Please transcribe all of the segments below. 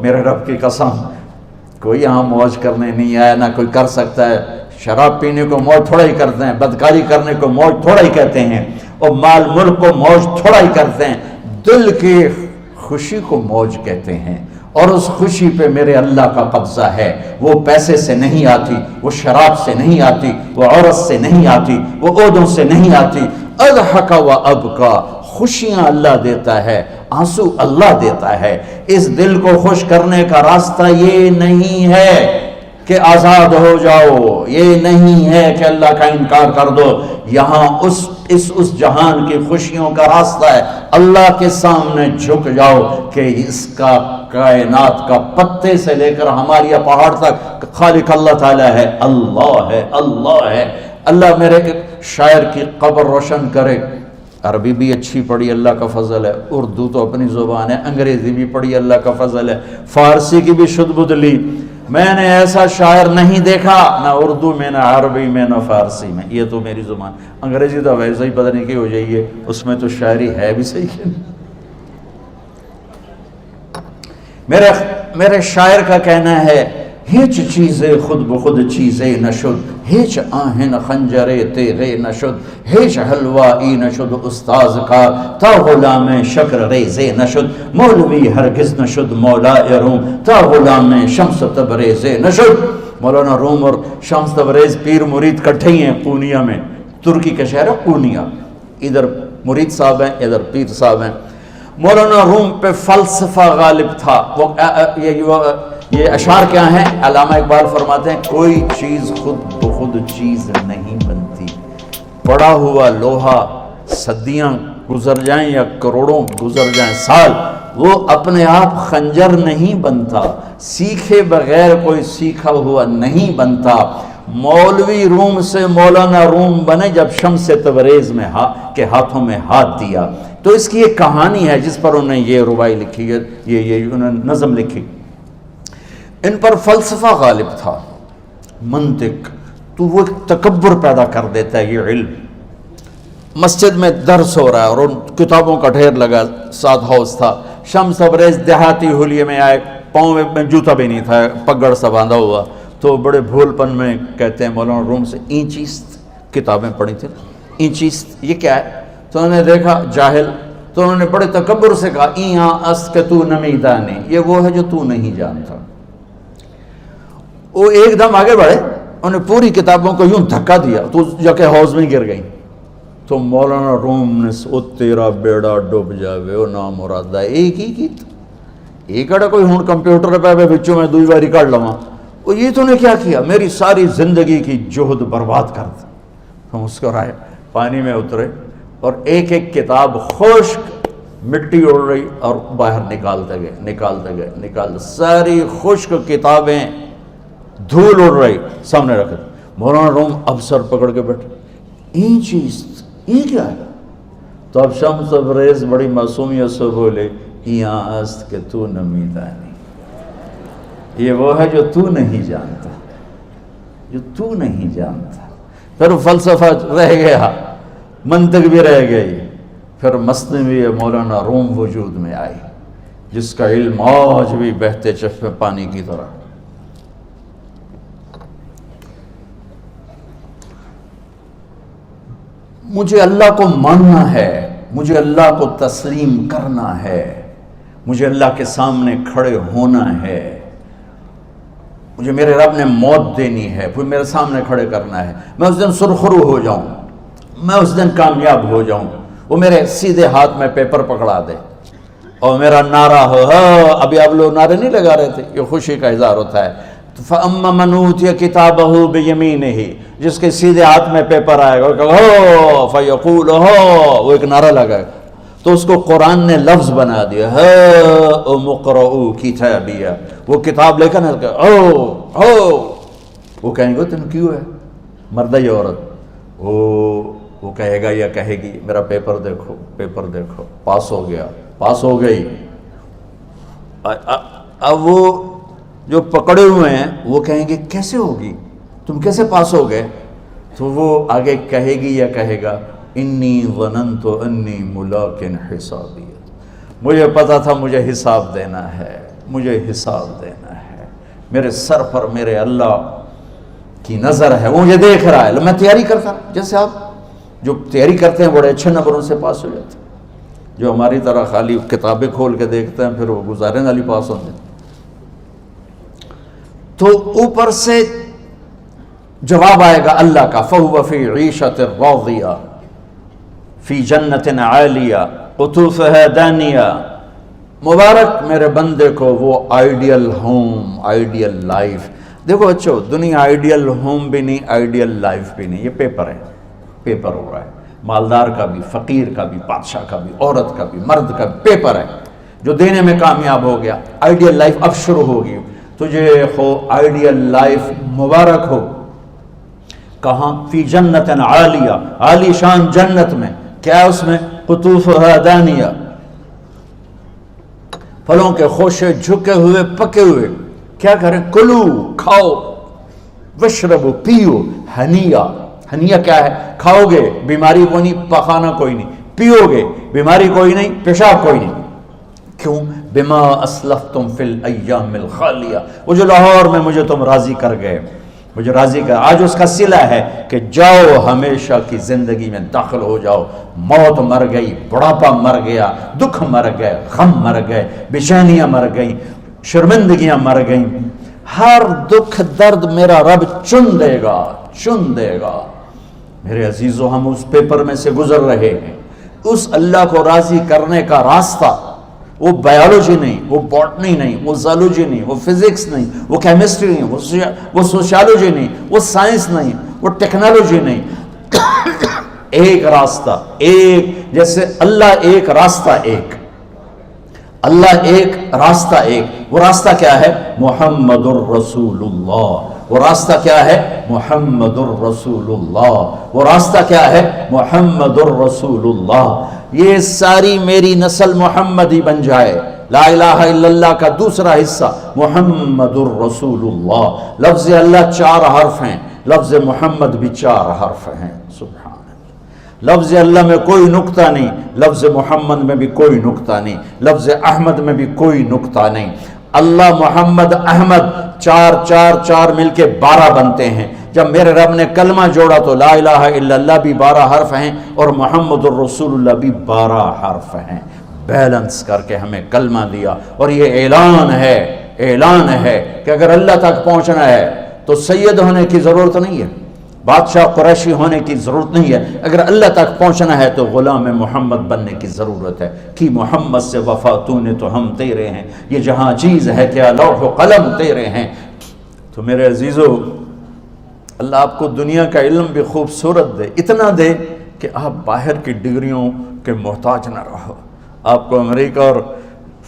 میرے رب کی قسم کوئی یہاں موج کرنے نہیں آیا، نہ کوئی کر سکتا ہے۔ شراب پینے کو موج تھوڑا ہی کرتے ہیں، بدکاری کرنے کو موج تھوڑا ہی کہتے ہیں، اور مال ملک کو موج تھوڑا ہی کرتے ہیں، دل کی خوشی کو موج کہتے ہیں۔ اور اس خوشی پہ میرے اللہ کا قبضہ ہے، وہ پیسے سے نہیں آتی، وہ شراب سے نہیں آتی، وہ عورت سے نہیں آتی، وہ عہدوں سے نہیں آتی۔ اضحک و ابکا، خوشیاں اللہ دیتا ہے، آنسو اللہ دیتا ہے۔ اس دل کو خوش کرنے کا راستہ یہ نہیں ہے کہ آزاد ہو جاؤ، یہ نہیں ہے کہ اللہ کا انکار کر دو۔ یہاں اس جہان کی خوشیوں کا راستہ ہے، اللہ کے سامنے جھک جاؤ کہ اس کا کائنات کا پتے سے لے کر ہماری پہاڑ تک خالق اللہ تعالیٰ ہے، اللہ ہے، اللہ ہے۔ اللہ میرے شاعر کی قبر روشن کرے۔ عربی بھی اچھی پڑھی، اللہ کا فضل ہے، اردو تو اپنی زبان ہے، انگریزی بھی پڑھی، اللہ کا فضل ہے، فارسی کی بھی شد بد لی۔ میں نے ایسا شاعر نہیں دیکھا، نہ اردو میں، نہ عربی میں، نہ فارسی میں، یہ تو میری زبان۔ انگریزی تو ویسے ہی پتہ نہیں کی ہو جائیے، اس میں تو شاعری ہے بھی صحیح ہے۔ میرے شاعر کا کہنا ہے، ہیچ چیزیں خود بخود چیزیں نشد، ہیچ آہن خنجرے تیغے نشد، ہیچ حلوائی نشد استاذ کا، تا غلام شکر ریزے نشد، مولوی ہرگز نشد مولا روم، تا غلام شمس تبریز نشد۔ مولانا روم اور شمس تبریز پیر مرید کٹھے ہی ہیں پونیا میں، ترکی کا شہر ہے پونیا، ادھر مرید صاحب ہیں، ادھر پیر صاحب ہیں۔ مولانا روم پہ فلسفہ غالب تھا۔ یہ اشعار کیا ہیں؟ علامہ اقبال فرماتے ہیں، کوئی چیز خود بخود چیز نہیں بنتی، پڑا ہوا لوہا صدیاں گزر جائیں یا کروڑوں گزر جائیں سال، وہ اپنے آپ خنجر نہیں بنتا، سیکھے بغیر کوئی سیکھا ہوا نہیں بنتا۔ مولوی روم سے مولانا روم بنے جب شمس تبریز میں کے ہاتھوں میں ہاتھ دیا۔ تو اس کی ایک کہانی ہے جس پر انہوں نے یہ ربائی لکھی ہے، یہ انہوں نے نظم لکھی۔ ان پر فلسفہ غالب تھا، منطق، تو وہ تکبر پیدا کر دیتا ہے یہ علم۔ مسجد میں درس ہو رہا ہے اور ان کتابوں کا ڈھیر لگا، ساتھ ہاؤس تھا۔ شمس تبریز دیہاتی حلیے میں آئے، پاؤں میں جوتا بھی نہیں تھا، پگڑ سا باندھا ہوا، تو بڑے بھول پن میں کہتے ہیں مولانا روم سے، اینچیست کتابیں پڑھی تھیں، اینچیست یہ کیا ہے؟ تو انہوں نے دیکھا جاہل، تو انہوں نے بڑے تکبر سے کہا، ایہاں اس کہ تو نمیدانی، یہ وہ ہے جو تو نہیں جانتا۔ وہ ایک دم آگے بڑھے، انہوں نے پوری کتابوں کو یوں دھکا دیا تو جا کے حوض میں گر گئی۔ تو مولانا روم نے او تیرا بیڑا ڈوب جاوے او نام مرادہ، ایک ہی کی ایک اڑا کوئی ہون کمپیوٹر پہ بچوں میں دوئی باری کر لواں، وہ یہ تو نے کیا کیا، میری ساری زندگی کی جہد برباد کر دی۔ ہم مسکرائے، پانی میں اترے اور ایک ایک کتاب خشک مٹی اڑ رہی اور باہر نکالتے گئے، ساری خشک کتابیں دھول اڑ رہی سامنے رکھے۔ مولانا روم اب سر پکڑ کے بیٹھے، این چیز یہ کیا ہے؟ تو اب شمس تبریز بڑی معصومیت سے بولے، یہاں است کہ تو نمیدانی، یہ وہ ہے جو تو نہیں جانتا، جو تو نہیں جانتا۔ پھر فلسفہ رہ گیا، منطق بھی رہ گئی، پھر مثنوی مولانا روم وجود میں آئی، جس کا علم آج بھی بہتے چشمے پانی کی طرح۔ مجھے اللہ کو ماننا ہے، مجھے اللہ کو تسلیم کرنا ہے، مجھے اللہ کے سامنے کھڑے ہونا ہے، مجھے میرے رب نے موت دینی ہے، پھر میرے سامنے کھڑے کرنا ہے، میں اس دن سرخرو ہو جاؤں، میں اس دن کامیاب ہو جاؤں، وہ میرے سیدھے ہاتھ میں پیپر پکڑا دے اور میرا نعرہ ہو، ابھی آپ لوگ نعرے نہیں لگا رہے تھے، یہ خوشی کا اظہار ہوتا ہے۔ فَأَمَّا مَنْ أُوتِيَ كِتَابَهُ بِيَمِينِهِ، جس کے سیدھے ہاتھ میں پیپر آئے گا، فَيَقُولُ وہ ایک نعرہ لگائے گا، تو اس کو قرآن نے لفظ بنا دیا، هَاؤْمُ اقْرَءُوا كِتَابِيَهْ، وہ کتاب لے کر وہ کہیں گے تم کیوں ہے، مرد یا عورت، وہ کہے گا یا کہے گی میرا پیپر دیکھو، پیپر دیکھو، پاس ہو گیا، پاس ہو گئی۔ اب وہ جو پکڑے ہوئے ہیں وہ کہیں گے کیسے ہوگی، تم کیسے پاس ہو گئے؟ تو وہ آگے کہے گی یا کہے گا، انی ظننت انی ملاق حسابی، مجھے پتا تھا مجھے حساب دینا ہے، مجھے حساب دینا ہے، میرے سر پر میرے اللہ کی نظر ہے، وہ مجھے دیکھ رہا ہے۔ میں تیاری کرتا ہوں، جیسے آپ جو تیاری کرتے ہیں بڑے اچھے نمبروں سے پاس ہو جاتے ہیں، جو ہماری طرح خالی کتابیں کھول کے دیکھتے ہیں پھر وہ گزارے والی پاس ہوتے ہیں۔ تو اوپر سے جواب آئے گا اللہ کا، فَهُوَ فِي عِيشَةٍ رَاضِيَةٍ فِي جَنَّةٍ عَالِيَةٍ قُطُوفُهَا دَانِيَةٌ۔ مبارک میرے بندے کو وہ آئیڈیل ہوم، آئیڈیل لائف۔ دیکھو بچو، دنیا آئیڈیل ہوم بھی نہیں، آئیڈیل لائف بھی نہیں، یہ پیپر ہے، پیپر ہو رہا ہے، مالدار کا بھی، فقیر کا بھی، بادشاہ کا بھی، عورت کا بھی، مرد کا بھی پیپر ہے۔ جو دینے میں کامیاب ہو گیا، آئیڈیل لائف اب شروع ہوگی۔ تجھے ہو آئیڈیل لائف مبارک ہو۔ کہاں؟ فی جنت عالیہ، عالی شان جنت میں، کیا اس میں؟ قطوفها دانیہ، پھلوں کے خوشے جھکے ہوئے پکے ہوئے۔ کیا کریں؟ کلو، کھاؤ، وشربو، پیو، ہنیا۔ ہنیا کیا ہے؟ کھاؤ گے بیماری کوئی نہیں، پخانا کوئی نہیں، پیو گے بیماری کوئی نہیں، پیشاب کوئی نہیں۔ کیوں؟ بما اسلفتم فی الایام الخالیہ، وہ جو لاہور میں مجھے تم راضی کر گئے، مجھے راضی کر، آج اس کا صلہ ہے کہ جاؤ ہمیشہ کی زندگی میں داخل ہو جاؤ۔ موت مر گئی، بڑھاپا مر گیا، دکھ مر گئے، غم مر گئے، بے چینیاں مر گئیں، شرمندگیاں مر گئیں۔ ہر دکھ درد میرا رب چن دے گا، چن دے گا۔ میرے عزیزو، ہم اس پیپر میں سے گزر رہے ہیں۔ اس اللہ کو راضی کرنے کا راستہ، وہ بایولوجی نہیں، وہ باٹنی نہیں، وہ زالوجی نہیں، وہ فزکس نہیں، وہ کیمسٹری نہیں، وہ سوشیالوجی نہیں، وہ سائنس نہیں، وہ ٹیکنالوجی نہیں۔ ایک راستہ، ایک، جیسے اللہ ایک، راستہ ایک، اللہ ایک، راستہ ایک۔ وہ راستہ کیا ہے؟ محمد الرسول اللہ۔ وہ راستہ کیا ہے؟ محمد الرسول اللہ۔ وہ راستہ کیا ہے؟ محمد الرسول اللہ۔ یہ ساری میری نسل محمدی بن جائے۔ لا الہ الا اللہ کا دوسرا حصہ محمد الرسول اللہ۔ لفظ اللہ 4 حرف ہیں، لفظ محمد بھی 4 حرف ہیں۔ سبحان اللہ۔ لفظ اللہ میں کوئی نقطہ نہیں، لفظ محمد میں بھی کوئی نقطہ نہیں، لفظ احمد میں بھی کوئی نقطہ نہیں۔ اللہ، محمد، احمد، 4 4 4 مل کے 12 بنتے ہیں۔ جب میرے رب نے کلمہ جوڑا تو لا الہ الا اللہ بھی 12 حرف ہیں اور محمد الرسول اللہ بھی 12 حرف ہیں۔ بیلنس کر کے ہمیں کلمہ دیا، اور یہ اعلان ہے، اعلان ہے کہ اگر اللہ تک پہنچنا ہے تو سید ہونے کی ضرورت نہیں ہے، بادشاہ قریشی ہونے کی ضرورت نہیں ہے۔ اگر اللہ تک پہنچنا ہے تو غلام محمد بننے کی ضرورت ہے۔ کہ محمد سے وفا تو نے تو ہم تیرے ہیں، یہ جہاں چیز ہے کیا لوح و قلم تیرے ہیں۔ تو میرے عزیزو، اللہ آپ کو دنیا کا علم بھی خوبصورت دے، اتنا دے کہ آپ باہر کی ڈگریوں کے محتاج نہ رہو، آپ کو امریکہ اور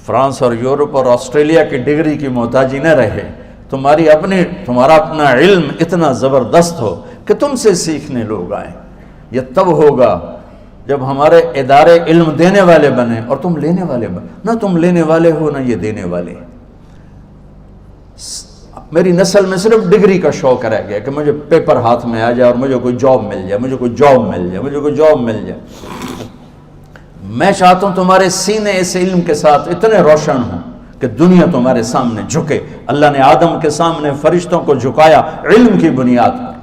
فرانس اور یورپ اور آسٹریلیا کی ڈگری کی محتاجی نہ رہے، تمہارا اپنا علم اتنا زبردست ہو کہ تم سے سیکھنے لوگ آئیں۔ یہ تب ہوگا جب ہمارے ادارے علم دینے والے بنے اور تم لینے والے بنے، نہ تم لینے والے ہو نہ یہ دینے والے۔ میری نسل میں صرف ڈگری کا شوق رہ گیا کہ مجھے پیپر ہاتھ میں آ جائے اور مجھے کوئی جاب مل جائے، مجھے کوئی جاب مل جائے، مجھے کوئی جاب مل جائے۔ میں چاہتا ہوں تمہارے سینے اس علم کے ساتھ اتنے روشن ہوں کہ دنیا تمہارے سامنے جھکے۔ اللہ نے آدم کے سامنے فرشتوں کو جھکایا علم کی بنیاد پر،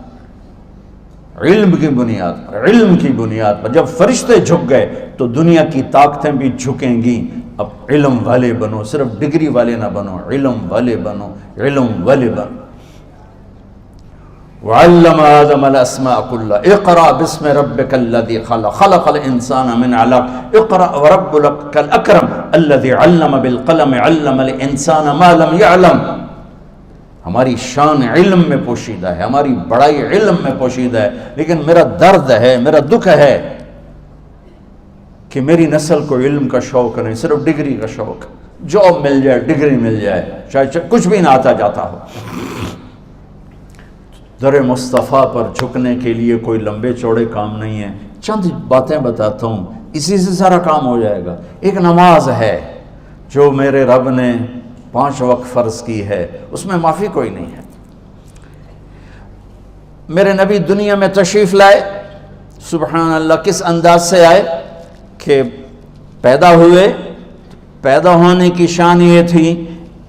علم کی بنیاد پر، علم کی بنیاد پر۔ جب فرشتے جھک گئے تو دنیا کی طاقتیں بھی جھکیں گی۔ اب علم والے بنو، صرف ڈگری والے نہ بنو، علم والے بنو، علم والے بنو۔ وعلم آدم الاسماء كلها اقرأ باسم ربك الذي خلق خلق الانسان من علق اقرأ وربك الاكرم الذي علم بالقلم علم الانسان ما لم يعلم۔ ہماری شان علم میں پوشیدہ ہے، ہماری بڑائی علم میں پوشیدہ ہے، لیکن میرا درد ہے، میرا دکھ ہے کہ میری نسل کو علم کا شوق نہیں، صرف ڈگری کا شوق۔ جاب مل جائے، ڈگری مل جائے، چاہے کچھ بھی نہ آتا جاتا ہو۔ در مصطفیٰ پر جھکنے کے لیے کوئی لمبے چوڑے کام نہیں ہیں، چند باتیں بتاتا ہوں، اسی سے سارا کام ہو جائے گا۔ ایک نماز ہے جو میرے رب نے 5 وقت فرض کی ہے، اس میں معافی کوئی نہیں ہے۔ میرے نبی دنیا میں تشریف لائے، سبحان اللہ، کس انداز سے آئے کہ پیدا ہوئے، پیدا ہونے کی شان یہ تھی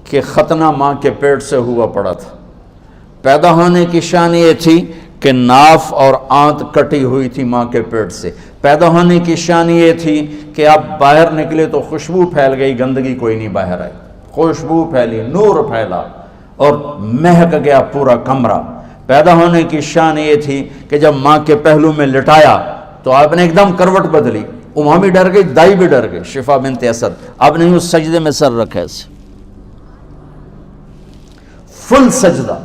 کہ ختنہ ماں کے پیٹ سے ہوا پڑا تھا. پیدا ہونے کی شان یہ تھی کہ ناف اور آنت کٹی ہوئی تھی ماں کے پیٹ سے. پیدا ہونے کی شان یہ تھی کہ آپ باہر نکلے تو خوشبو پھیل گئی, گندگی کوئی نہیں باہر آئی, خوشبو پھیلی, نور پھیلا اور مہک گیا پورا کمرہ. پیدا ہونے کی شان یہ تھی کہ جب ماں کے پہلو میں لٹایا تو آپ نے ایک دم کروٹ بدلی. اماں بھی ڈر گئی, دائی بھی ڈر گئی, شفا بنت اسد. آپ نے اس سجدے میں سر رکھا ایسے فل سجدہ,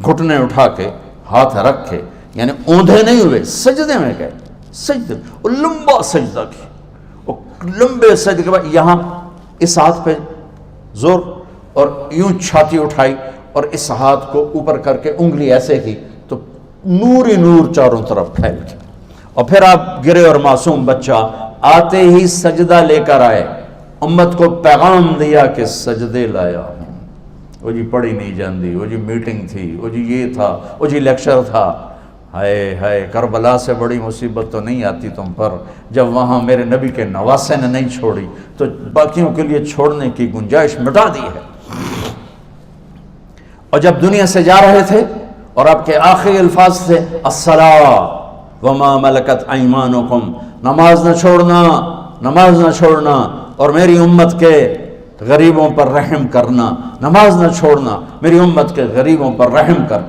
گھٹنے اٹھا کے ہاتھ رکھے, یعنی اوندھے نہیں ہوئے, سجدے میں گئے. سجدے اور لمبا سجدہ کی, اور لمبے سجدے کے بعد یہاں اس ہاتھ پہ زور اور یوں چھاتی اٹھائی اور اس ہاتھ کو اوپر کر کے انگلی ایسے کی تو نور ہی نور چاروں طرف پھیل گیا. اور پھر آپ گرے اور معصوم بچہ آتے ہی سجدہ لے کر آئے, امت کو پیغام دیا کہ سجدے لایا ہوں. وہ جی پڑھی نہیں جاندی, وہ جی میٹنگ تھی, وہ جی یہ تھا, وہ جی لیکچر تھا. ہائے ہائے, کربلا سے بڑی مصیبت تو نہیں آتی تم پر جب وہاں میرے نبی کے نواسے نے نہیں چھوڑی تو باقیوں کے لیے چھوڑنے کی گنجائش مٹا دی ہے. اور جب دنیا سے جا رہے تھے اور آپ کے آخری الفاظ تھے الصلاۃ وما ملکت ایمانکم, نماز نہ چھوڑنا, نماز نہ چھوڑنا, اور میری امت کے غریبوں پر رحم کرنا, نماز نہ چھوڑنا, میری امت کے غریبوں پر رحم کر.